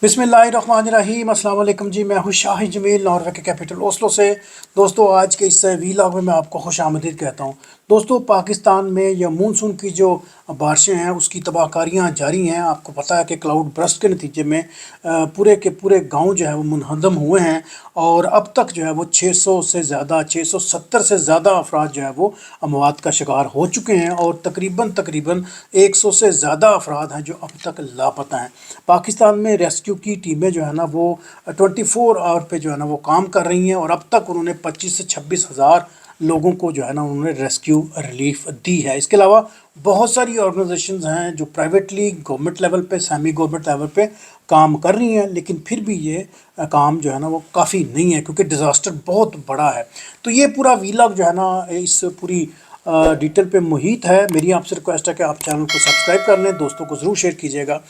बिस्मिल्लाहिर्रहमानिर्रहीम अस्सलाम वालेकुम जी। मैं हूँ शाहिद जमील, नॉर्वे के कैपिटल ओस्लो से। दोस्तों, आज के इस वीलॉग में मैं आपको खुश आमदीद कहता हूँ। दोस्तों, पाकिस्तान में यह मानसून की जो बारिशें हैं उसकी तबाहकारियाँ जारी हैं। आपको पता है कि क्लाउड बर्स्ट के नतीजे में पूरे के पूरे गांव जो है वो मुनहदम हुए हैं और अब तक जो है वो 600 से ज़्यादा 670 से ज़्यादा अफराद जो है वो अमवात का शिकार हो चुके हैं और तकरीबन तकरीबन 100 से ज़्यादा अफराद हैं जो अब तक लापता हैं। पाकिस्तान में रेस्क्यू की टीमें जो है ना वो 24 आवर पे जो है ना वो काम कर रही हैं और अब तक उन्होंने 25 से 26 हज़ार लोगों को जो है ना उन्होंने रेस्क्यू रिलीफ दी है। इसके अलावा बहुत सारी ऑर्गेनाइजेशंस हैं जो प्राइवेटली गवर्नमेंट लेवल पे, सेमी गवर्नमेंट लेवल पे काम कर रही हैं, लेकिन फिर भी ये काम जो है ना वो काफ़ी नहीं है क्योंकि डिज़ास्टर बहुत बड़ा है। तो ये पूरा वीलॉग जो है ना इस पूरी डिटेल पे मुहित है। मेरी आपसे रिक्वेस्ट है कि आप चैनल को सब्सक्राइब कर लें, दोस्तों को ज़रूर शेयर कीजिएगा।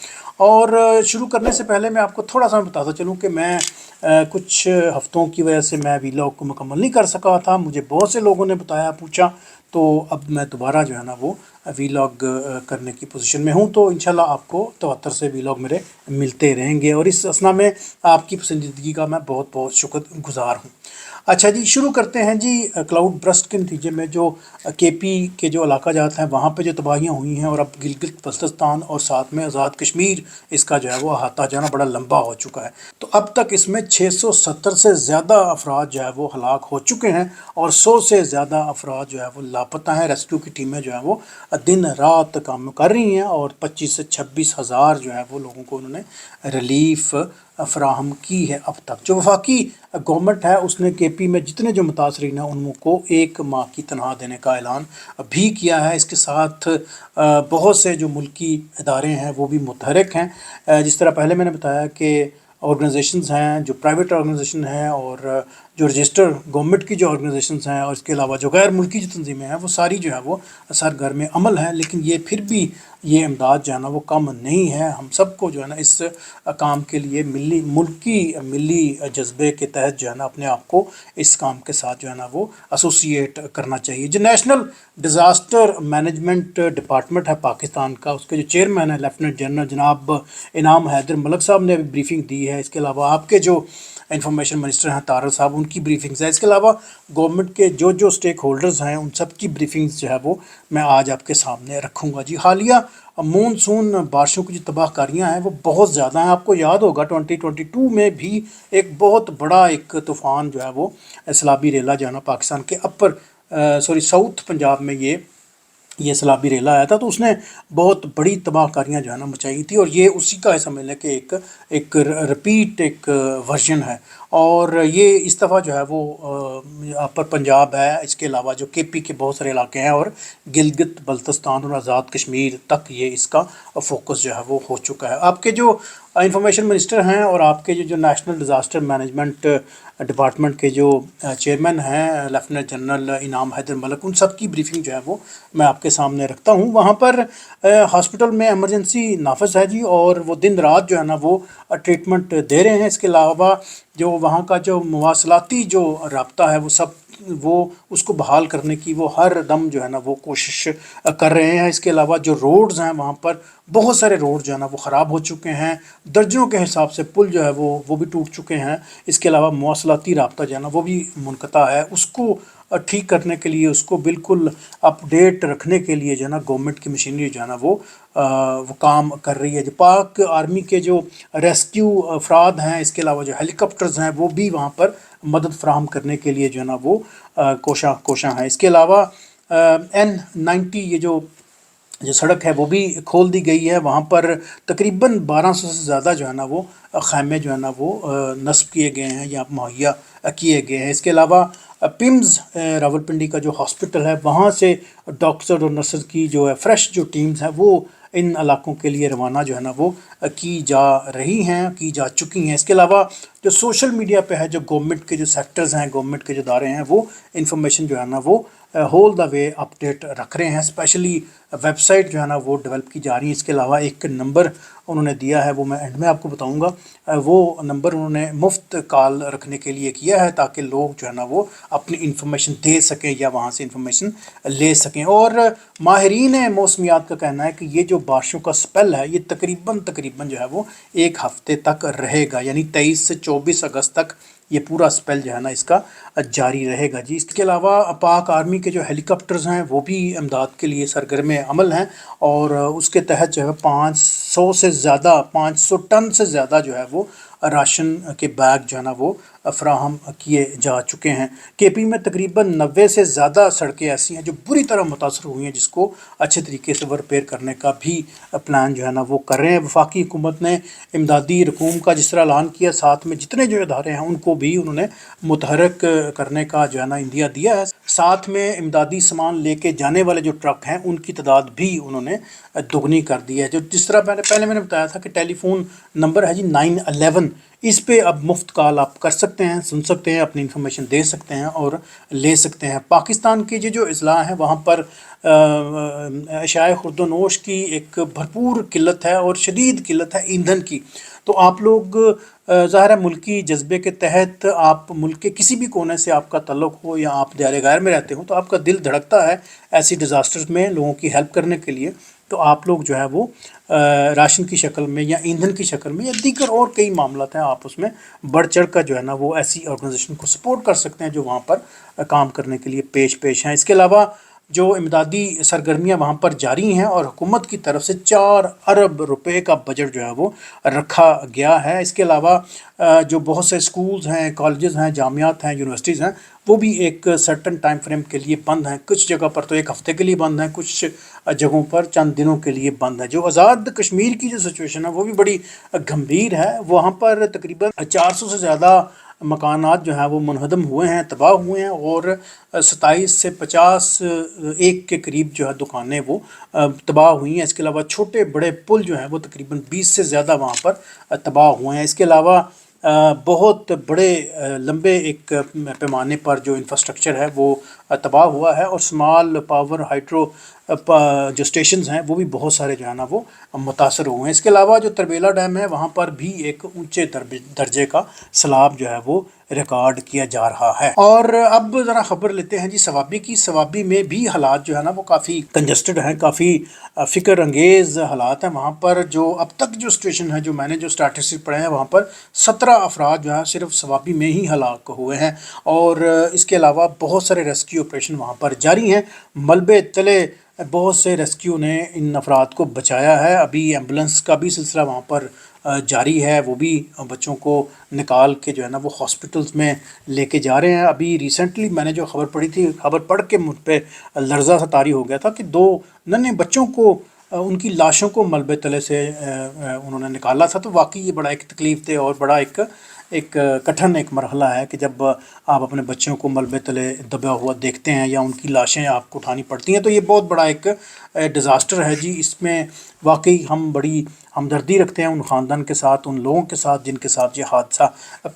और शुरू करने से पहले मैं आपको थोड़ा सा बताता चलूँ कि मैं कुछ हफ्तों की वजह से मैं वीलॉग को मुकम्मल नहीं कर सका था। मुझे बहुत से लोगों ने बताया, पूछा, तो अब मैं दोबारा जो है ना वो वीलॉग करने की पोजीशन में हूँ। तो इंशाल्लाह आपको तवत्तर से वीलॉग मेरे मिलते रहेंगे और इस असना में आपकी पसंदीदगी का मैं बहुत बहुत शुक्रगुजार हूँ। अच्छा जी, शुरू करते हैं जी। क्लाउड बर्स्ट के नतीजे में जो केपी के जो इलाका जाता है वहाँ पे जो तबाहियाँ हुई हैं और अब गिलगित बल्तिस्तान और साथ में आज़ाद कश्मीर इसका जो है वो अहाता जाना बड़ा लंबा हो चुका है। तो अब तक इसमें 670 से ज़्यादा अफराद जो है वो हलाक हो चुके हैं और 100 से ज़्यादा अफराद जो है वो लापता हैं। रेस्क्यू की टीमें जो हैं वो दिन रात काम कर रही हैं और 25 से 26 हज़ार जो है वो लोगों को उन्होंने रिलीफ फ़राहम की है। अब तक जो वफाकी गवर्नमेंट है उसने केपी में जितने जो मुतासरीन हैं उनको 1 माह की तनख्वाह देने का ऐलान भी किया है। इसके साथ बहुत से जो मुल्की इदारे हैं वो भी मुतहरक हैं। जिस तरह पहले मैंने बताया कि ऑर्गेनाइजेशंस हैं जो प्राइवेट ऑर्गेनाइजेशन हैं और जो रजिस्टर गवर्नमेंट की जो ऑर्गेनाइजेशंस हैं और इसके अलावा जो गैर मुल्की जो तंजीमें हैं वो सारी जो है वो सरगर में अमल है। लेकिन ये फिर भी ये इमदाद जो है ना वो कम नहीं है। हम सबको जो है ना इस काम के लिए मिली जज्बे के तहत जो है ना अपने आप को इस काम के साथ जो है ना वो एसोसिएट करना चाहिए। जो नेशनल डिज़ास्टर मैनेजमेंट डिपार्टमेंट है पाकिस्तान का, उसके जो चेयरमैन है लेफ्टिनेंट जनरल जनाब इनाम हैदर मलिक साहब ने अभी ब्रीफिंग दी है। इसके अलावा आपके जो इंफॉर्मेशन मिनिस्टर हैं तारक साहब, उनकी ब्रीफिंग्स है। इसके अलावा गवर्नमेंट के जो स्टेक होल्डर्स हैं उन सब की ब्रीफिंग्स जो है वो मैं आज आपके सामने रखूँगा जी। हालिया मानसून बारिशों की जो तबाहकारियाँ हैं वो बहुत ज़्यादा हैं। आपको याद होगा 2022 में भी एक बहुत बड़ा एक तूफ़ान जो है वो सैलाबी रेला जो है ना पाकिस्तान के साउथ पंजाब में ये सैलाबी रेला आया था, तो उसने बहुत बड़ी तबाहकारियाँ जो है ना मचाई थी और ये उसी का समझ लें कि एक रिपीट एक वर्जन है। और ये इस दफ़ा जो है वो अपर पंजाब है, इसके अलावा जो केपी के बहुत सारे इलाके हैं और गिलगित बल्तिस्तान और आज़ाद कश्मीर तक ये इसका फोकस जो है वो हो चुका है। आपके जो इंफॉर्मेशन मिनिस्टर हैं और आपके जो नेशनल डिज़ास्टर मैनेजमेंट डिपार्टमेंट के जो चेयरमैन हैं लेफ्टिनेंट जनरल इनाम हैदर मलिक, उन सब की ब्रीफिंग जो है वो मैं आपके सामने रखता हूँ। वहाँ पर हॉस्पिटल में इमरजेंसी नाफिज है जी और वो दिन रात जो है ना वो ट्रीटमेंट दे रहे हैं। इसके अलावा जो वहाँ का जो मवासलाती जो राब्ता है वो उसको बहाल करने की वो हर दम जो है ना वो कोशिश कर रहे हैं। इसके अलावा जो रोड्स हैं वहाँ पर बहुत सारे रोड जो है ना वो ख़राब हो चुके हैं, दर्जनों के हिसाब से पुल जो है वो भी टूट चुके हैं। इसके अलावा मवासलाती राब्ता जो है ना वो भी मुनक़ता है, उसको ठीक करने के लिए, उसको बिल्कुल अपडेट रखने के लिए जो है ना गवर्नमेंट की मशीनरी जो है ना वो काम कर रही है। जो पाक आर्मी के जो रेस्क्यू अफराद हैं, इसके अलावा जो हेलीकॉप्टर्स हैं वो भी वहाँ पर मदद फराहम करने के लिए जो है ना वो कोशां हैं। इसके अलावा N90 ये जो सड़क है वो भी खोल दी गई है। वहाँ पर तकरीबन 1200 से ज़्यादा जो है ना वो ख़ैमे जो है ना वो नस्ब किए गए हैं या मुहैया किए गए हैं। इसके अलावा पिम्स रावलपिंडी का जो हॉस्पिटल है वहाँ से डॉक्टर और नर्सेज की जो है फ्रेश जो टीम्स हैं वो इन इलाकों के लिए रवाना जो है ना वो की जा चुकी हैं। इसके अलावा जो सोशल मीडिया पे है, जो गवर्नमेंट के जो सेक्टर्स हैं, गवर्नमेंट के जो इदारे हैं, वो इंफॉर्मेशन जो है ना वो होल द वे अपडेट रख रहे हैं। स्पेशली वेब साइट जो है ना वो डेवलप की जा रही है। इसके अलावा एक नंबर उन्होंने दिया है, वो मैं एंड में आपको बताऊंगा। वो नंबर उन्होंने मुफ्त कॉल रखने के लिए किया है ताकि लोग जो है ना वो अपनी इन्फॉर्मेशन दे सकें या वहाँ से इन्फॉर्मेशन ले सकें। और माहिरीन मौसमियात का कहना है कि ये जो बारिशों का स्पेल है ये तकरीबन जो है वो एक हफ्ते तक रहेगा, यानी 23 से 24 अगस्त तक ये पूरा स्पेल जो है ना इसका जारी रहेगा जी। इसके अलावा पाक आर्मी के जो हेलीकॉप्टर्स हैं वो भी इमदाद के लिए सरगर्म अमल हैं, और उसके तहत जो है 500 टन से ज़्यादा जो है वो राशन के बैग जो है ना वो फ़राहम किए जा चुके हैं। केपी में तकरीबन 90 से ज़्यादा सड़कें ऐसी हैं जो बुरी तरह मुतासर हुई हैं, जिसको अच्छे तरीके से रिपेयर करने का भी प्लान जो है ना वो कर रहे हैं। वफाकी हुकूमत ने इमदादी रकूम का जिस तरह ऐलान किया, साथ में जितने जो इदारे हैं उनको भी उन्होंने मुतहरक करने का जो है ना इंदिया दिया है। साथ में इमदादी सामान लेके जाने वाले जो ट्रक हैं उनकी तादाद भी उन्होंने दुगनी कर दी है। जो जिस तरह मैंने बताया था कि टेलीफोन नंबर है जी 911, इस पे अब मुफ्त कॉल आप कर सकते हैं, सुन सकते हैं, अपनी इन्फॉर्मेशन दे सकते हैं और ले सकते हैं। पाकिस्तान के जो अजला हैं वहाँ पर अशाए खुर्दोनोश की एक भरपूर किल्लत है और शदीद किल्लत है ईंधन की। तो आप लोग ज़ाहिर है मुल्की जज्बे के तहत, आप मुल्क के किसी भी कोने से आपका तल्लुक़ हो या आप दायरे गैर में रहते हो, तो आपका दिल धड़कता है ऐसी डिज़ास्टर्स में लोगों की हेल्प करने के लिए। तो आप लोग जो है वो राशन की शक्ल में या ईंधन की शक्ल में या दीगर और कई मामलात हैं, आप उसमें बढ़ चढ़ कर जो है ना वो ऐसी ऑर्गेनाइजेशन को सपोर्ट कर सकते हैं जो वहाँ पर काम करने के लिए पेश हैं। इसके अलावा जो इमदादी सरगर्मियाँ वहाँ पर जारी हैं और हुकूमत की तरफ से 4 अरब रुपए का बजट जो है वो रखा गया है। इसके अलावा जो बहुत से स्कूल्स हैं, कॉलेजेस हैं, जामियात हैं, यूनिवर्सिटीज़ हैं, वो भी एक सर्टन टाइम फ्रेम के लिए बंद हैं। कुछ जगह पर तो एक हफ़्ते के लिए बंद हैं, कुछ जगहों पर चंद दिनों के लिए बंद है। जो आज़ाद कश्मीर की जो सिचुएशन है वो भी बड़ी गंभीर है। वहाँ पर तकरीबन 400 से ज़्यादा मकानात जो हैं वो मुनहदम हुए हैं, तबाह हुए हैं, और 27 से 50 एक के करीब जो है दुकानें वो तबाह हुई हैं। इसके अलावा छोटे बड़े पुल जो हैं वो तकरीबन 20 से ज़्यादा वहाँ पर तबाह हुए हैं। इसके अलावा बहुत बड़े लंबे एक पैमाने पर जो इंफ्रास्ट्रक्चर है वो तबाह हुआ है, और स्मॉल पावर हाइड्रो जो स्टेशंस हैं वो भी बहुत सारे जो है ना वो मुतासर हुए हैं। इसके अलावा जो तरबेला डैम है वहाँ पर भी एक ऊंचे दर्जे का सैलाब जो है वो रिकॉर्ड किया जा रहा है। और अब ज़रा खबर लेते हैं जी सवाबी की। सवाबी में भी हालात जो है ना वो काफ़ी कंजस्टेड हैं, काफ़ी फ़िक्र अंगेज़ हालात हैं। वहाँ पर जो अब तक जो सिचुएशन है, जो मैंने जो स्टैटिस्टिक पढ़े हैं, वहाँ पर 17 अफराद जो है सिर्फ सवाबी में ही हलाक हुए हैं, और इसके अलावा बहुत सारे रेस्क्यू ऑपरेशन वहाँ पर जारी हैं। मलबे तले बहुत से रेस्क्यू ने इन अफराद को बचाया है। अभी एम्बुलेंस का भी सिलसिला वहाँ पर जारी है, वो भी बच्चों को निकाल के जो है ना वो हॉस्पिटल्स में लेके जा रहे हैं। अभी रिसेंटली मैंने जो खबर पढ़ी थी, खबर पढ़ के मुझ पे लर्जा सा तारी हो गया था कि 2 नन्हे बच्चों को उनकी लाशों को मलबे तले से उन्होंने निकाला था। तो वाकई ये बड़ा एक तकलीफ दे और बड़ा एक कठिन एक मरहला है कि जब आप अपने बच्चों को मलबे तले दबा हुआ देखते हैं या उनकी लाशें आपको उठानी पड़ती हैं, तो ये बहुत बड़ा एक डिज़ास्टर है जी। इसमें वाकई हम बड़ी हमदर्दी रखते हैं उन ख़ानदान के साथ, उन लोगों के साथ जिनके साथ ये हादसा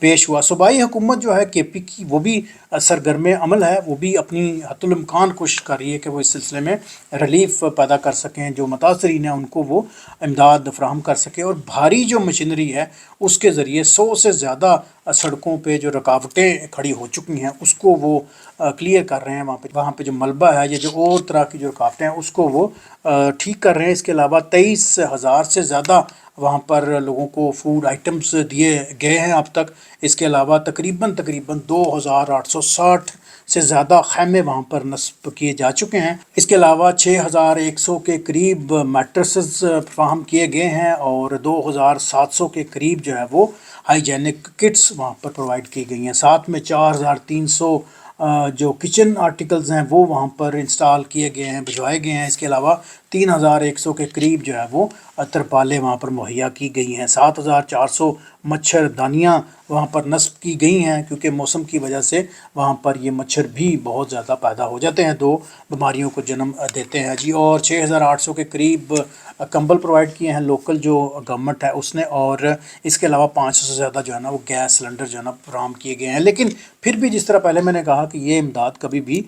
पेश हुआ। सूबाई हुकूमत जो है केपी की, वो भी सरगर्म अमल है, वो भी अपनी हद्दुल इम्कान कोशिश कर रही है कि वो इस सिलसिले में रिलीफ पैदा कर सकें, जो मुतासरीन हैं उनको वो इमदाद फराहम कर सकें। और भारी जो मशीनरी है उसके ज़रिए 100 से ज़्यादा सड़कों पे जो रुकावटें खड़ी हो चुकी हैं उसको वो क्लियर कर रहे हैं। वहाँ पे जो मलबा है या जो और तरह की जो रुकावटें हैं उसको वो ठीक कर रहे हैं। इसके अलावा 23,000 से ज़्यादा वहाँ पर लोगों को फूड आइटम्स दिए गए हैं अब तक। इसके अलावा तकरीबन 2,860 से ज़्यादा खैमे वहाँ पर नस्ब किए जा चुके हैं। इसके अलावा 6,100 के करीब मैट्रेसेस फराहम किए गए हैं, और 2,700 के करीब जो है वो हाइजेनिक किट्स वहाँ पर प्रोवाइड की गई हैं। साथ में 4,300 जो किचन आर्टिकल्स हैं वो वहाँ पर इंस्टॉल किए गए हैं, भिजवाए गए हैं। इसके अलावा 3,100 के करीब जो है वो तरपालें वहाँ पर मुहैया की गई हैं। 7,400 मच्छरदानियाँ वहाँ पर नस्ब की गई हैं, क्योंकि मौसम की वजह से वहाँ पर ये मच्छर भी बहुत ज़्यादा पैदा हो जाते हैं, 2 बीमारियों को जन्म देते हैं जी। और 6,800 के करीब कंबल प्रोवाइड किए हैं लोकल जो गवर्नमेंट है उसने, और इसके अलावा 500 से ज़्यादा जो है ना वो गैस सिलेंडर जो है ना फराहम किए गए हैं। लेकिन फिर भी जिस तरह पहले मैंने कहा कि ये इमदाद कभी भी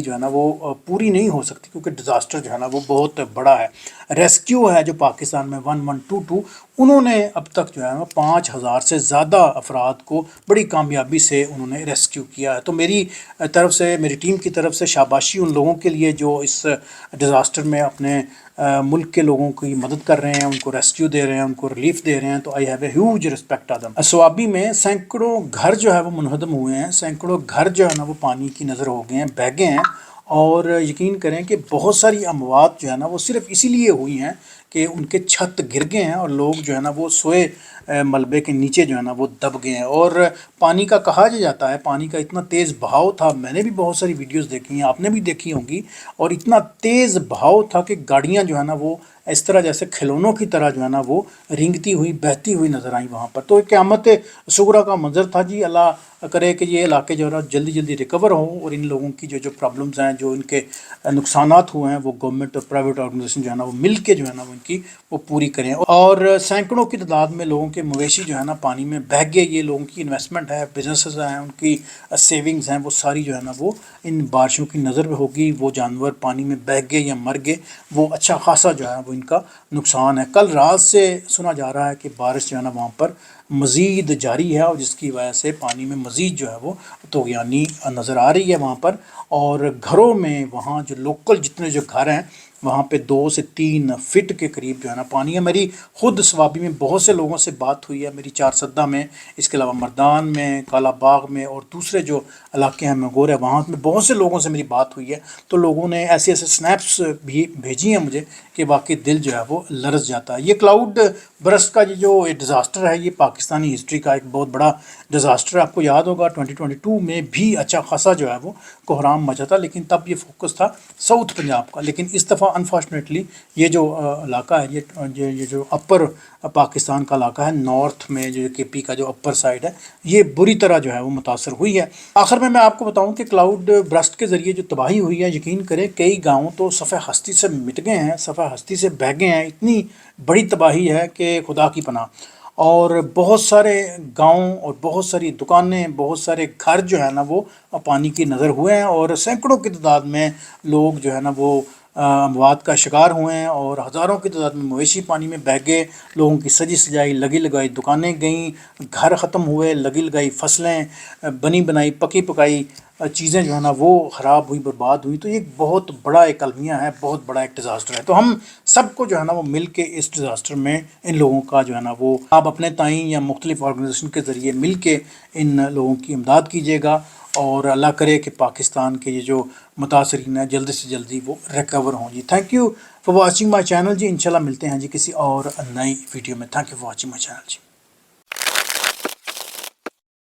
जो है ना वो पूरी नहीं हो सकती, क्योंकि डिज़ास्टर डिज़ास्टर जो है ना वो बहुत बड़ा है। रेस्क्यू है जो पाकिस्तान में 1122, उन्होंने अब तक जो है ना 5000 से ज़्यादा अफराद को बड़ी कामयाबी से उन्होंने रेस्क्यू किया है। तो मेरी तरफ से, मेरी टीम की तरफ से शाबाशी उन लोगों के लिए जो इस डिज़ास्टर में अपने मुल्क के लोगों की मदद कर रहे हैं, उनको रेस्क्यू दे रहे हैं, उनको रिलीफ दे रहे हैं। तो I have a huge respect of them. Swabi में सैकड़ों घर जो है वो मुनहदम हुए हैं, सैकड़ों घर जो है ना वो पानी की नज़र हो गए हैं, बह गए हैं। और यकीन करें कि बहुत सारी अमवात जो है ना वो सिर्फ इसीलिए हुई हैं कि उनके छत गिर गए हैं और लोग जो है ना वो सोए मलबे के नीचे जो है ना वो दब गए हैं। और पानी का कहा जाता है, पानी का इतना तेज़ बहाव था, मैंने भी बहुत सारी वीडियोस देखी हैं, आपने भी देखी होंगी, और इतना तेज़ बहाव था कि गाड़ियाँ जो है ना वो इस तरह जैसे खिलौनों की तरह जो है ना वो रिंगती हुई, बहती हुई नज़र आई वहाँ पर। तो क़यामत सुगरा का मंजर था जी। अल्लाह करे कि ये इलाके जो है ना जल्दी जल्दी रिकवर हों और इन लोगों की जो प्रॉब्लम्स हैं, जो इनके नुकसानात हुए हैं, वो गवर्नमेंट और प्राइवेट ऑर्गेनाइजेशन जो है ना वो मिल के जो है ना उनकी वो पूरी करें। और सैकड़ों की तादाद में लोगों के मवेशी जो है ना पानी में बह गए। ये लोगों की इन्वेस्टमेंट है, बिजनेसेस हैं, उनकी सेविंग्स हैं, वो सारी जो है ना वो इन बारिशों की नज़र में होगी। वो जानवर पानी में बह गए या मर गए, वो अच्छा खासा जो है वो इनका नुकसान है। कल रात से सुना जा रहा है कि बारिश जो है ना वहाँ पर मज़ीद जारी है और जिसकी वजह से पानी में मज़ीद जो है वो तूग़यानी नज़र आ रही है वहाँ पर। और घरों में वहाँ जो लोकल जितने जो घर हैं वहाँ पे 2 से 3 फिट के करीब जो है ना पानी है। मेरी ख़ुद स्वाबी में बहुत से लोगों से बात हुई है, मेरी चारसद्दा में, इसके अलावा मर्दान में, काला बाग में और दूसरे जो इलाके हैं मगोर है वहाँ में बहुत से लोगों से मेरी बात हुई है। तो लोगों ने ऐसे ऐसे स्नैप्स भी भेजी हैं मुझे कि वाकई दिल जो है वो लरस जाता है। ये क्लाउड बरस्ट का ये जो डिज़ास्टर है, ये पाकिस्तानी हिस्ट्री का एक बहुत बड़ा डिज़ास्टर है। आपको याद होगा 2022 में भी अच्छा खासा जो है वो कोहराम मचा था, लेकिन तब ये फोकस था साउथ पंजाब का। लेकिन इस दफ़ा अनफॉर्चुनेटली ये जो इलाका है, ये जो अपर पाकिस्तान का इलाका है, नॉर्थ में जो केपी का जो अपर साइड है, ये बुरी तरह जो है वो मुतासर हुई है। आखिर में मैं आपको बताऊं कि क्लाउड ब्रस्ट के ज़रिए जो तबाही हुई है, यकीन करें कई गाँव तो सफ़े हस्ती से मिट गए हैं, सफ़े हस्ती से बह गए हैं। इतनी बड़ी तबाही है कि खुदा की पनाह। और बहुत सारे गांव और बहुत सारी दुकानें, बहुत सारे घर जो है ना वो पानी की नज़र हुए हैं और सैकड़ों की तादाद में लोग जो है ना वो अमवात का शिकार हुए हैं और हज़ारों की तादाद में मवेशी पानी में बह गए। लोगों की सजी सजाई, लगी लगाई दुकानें गईं, घर ख़त्म हुए, लगी लगाई फसलें, बनी बनाई पकी पकाई चीज़ें जो है ना वो ख़राब हुई, बर्बाद हुई। तो ये बहुत बड़ा एक अलमिया है, बहुत बड़ा एक डिज़ास्टर है। तो हम सबको जो है ना वो मिल के इस डिज़ास्टर में इन लोगों का जो है ना वो आप अपने ताईं या मुख्तलिफ ऑर्गेनाइजेशन के ज़रिए मिल के इन लोगों की इमदाद कीजिएगा और अल्लाह करे कि पाकिस्तान के ये जो मुतासरीन है जल्दी से जल्दी वो रिकवर हों जी। Thank you for watching my channel जी। इंशाल्लाह मिलते हैं जी किसी और नई वीडियो में। Thank you for watching my channel ji.